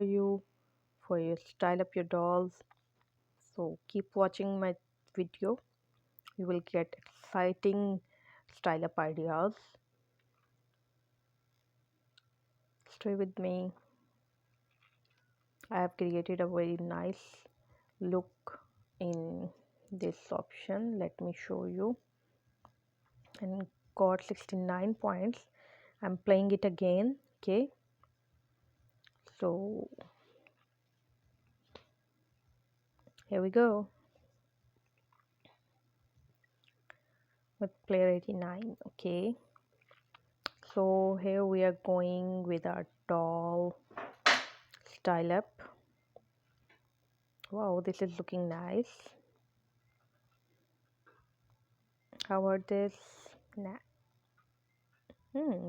You for your style up your dolls. So keep watching my video. You will get exciting style up ideas. Stay with me. I have created a very nice look in this option. Let me show you. And got 69 points. I'm playing it again. Okay. So here we go with player 89. Okay. So here we are going with our doll style up. Wow, this is looking nice. How about this? Nah.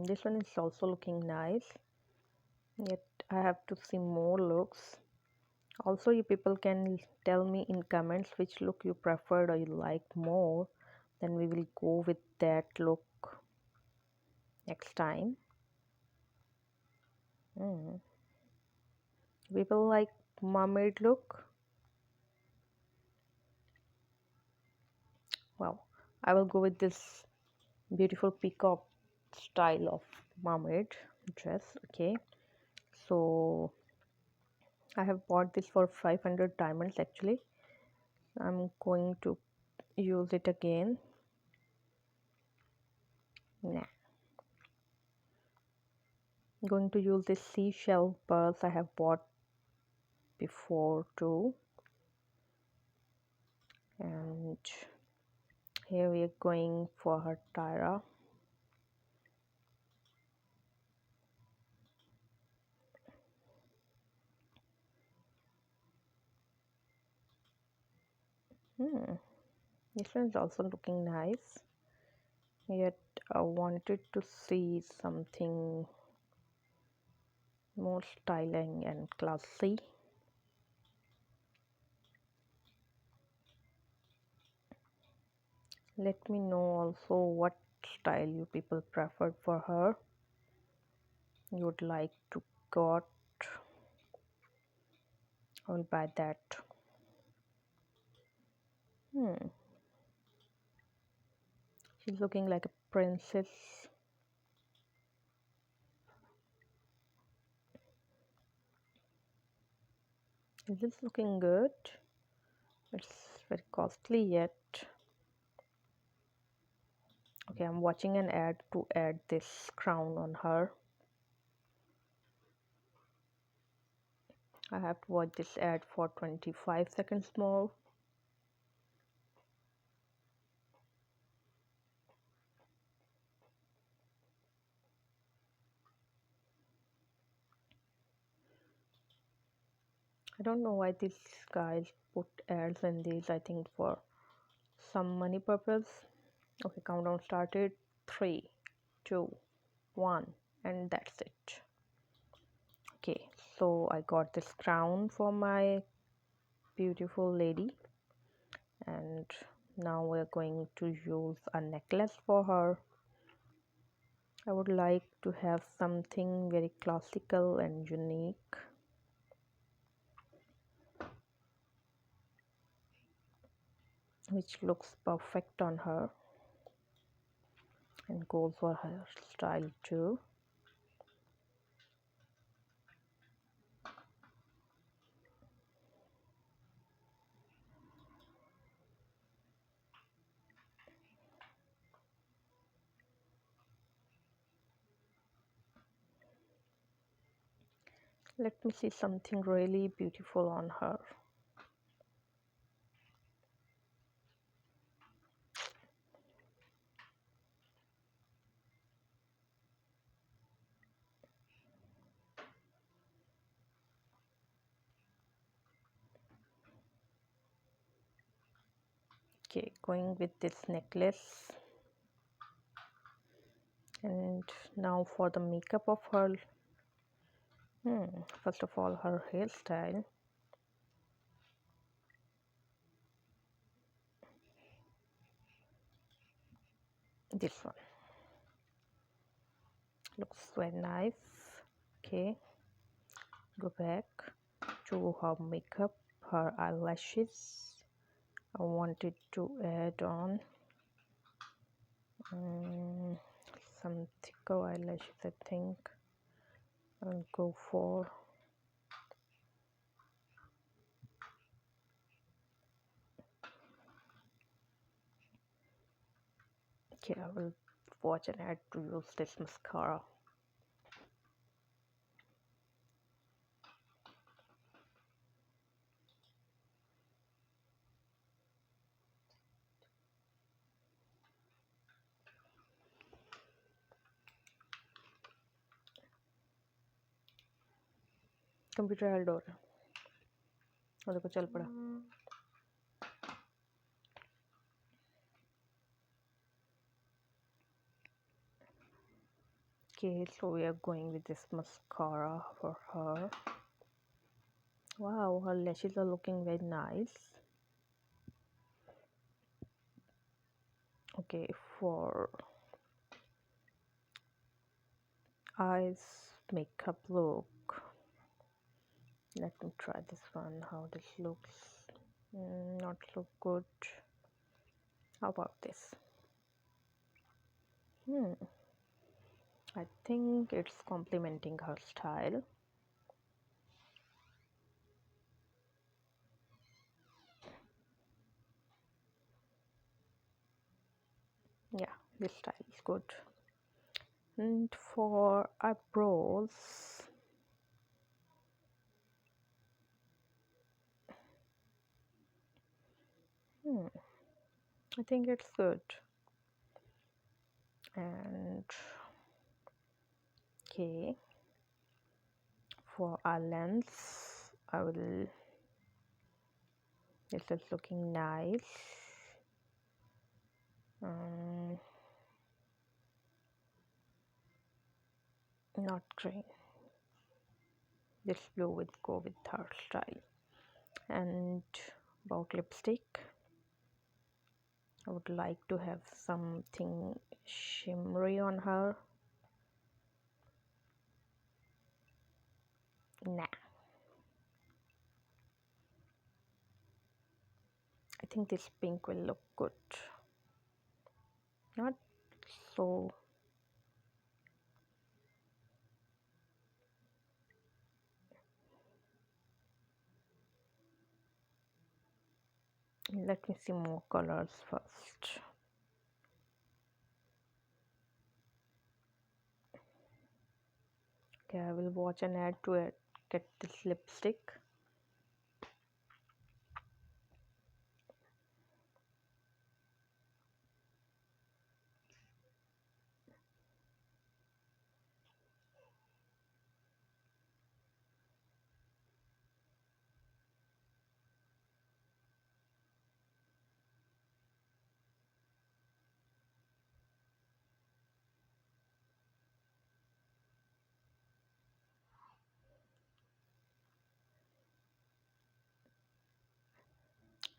This one is also looking nice. Yet I have to see more looks. Also, you people can tell me in comments which look you preferred or you like more. Then we will go with that look next time. People like mermaid look. Wow, I will go with this beautiful peacock style of mermaid dress. Okay, so I have bought this for 500 diamonds actually. I'm going to use it again. Nah. I'm going to use this seashell pearls I have bought before too. And here we are going for her tiara. This one is also looking nice. Yet I wanted to see something more styling and classy. Let me know also what style you people preferred for her. You would like to got. I will buy that. She's looking like a princess. Is this looking good? It's very costly yet. Okay, I'm watching an ad to add this crown on her. I have to watch this ad for 25 seconds more. I don't know why these guys put ads in these. I think for some money purpose. Okay, countdown started. 3, 2, 1, and that's it. Okay, so I got this crown for my beautiful lady, and now we're going to use a necklace for her. I would like to have something very classical and unique. Which looks perfect on her and goes for her style too. Let me see something really beautiful on her. Okay, going with this necklace. And now for the makeup of her. First of all, her hairstyle. This one looks very nice. Okay, Go back to her makeup, her eyelashes. I wanted to add on some thicker eyelashes, I think. I'll go for okay, I will watch an ad to use this mascara. Computer held हो रहा है और देखो चल पड़ा. Okay, so we are going with this mascara for her. Wow, her lashes are looking very nice. Okay, for eyes makeup look, let me try this one. How this looks. Not look good. How about this? I think it's complementing her style. Yeah, this style is good. And for eyebrows, I think it's good. And okay, for our lens, I will. This is looking nice. Not green. This blue would go with her style. And about lipstick, I would like to have something shimmery on her. Nah. I think this pink will look good. Not so. Let me see more colors first. Okay, I will watch an ad to get this lipstick.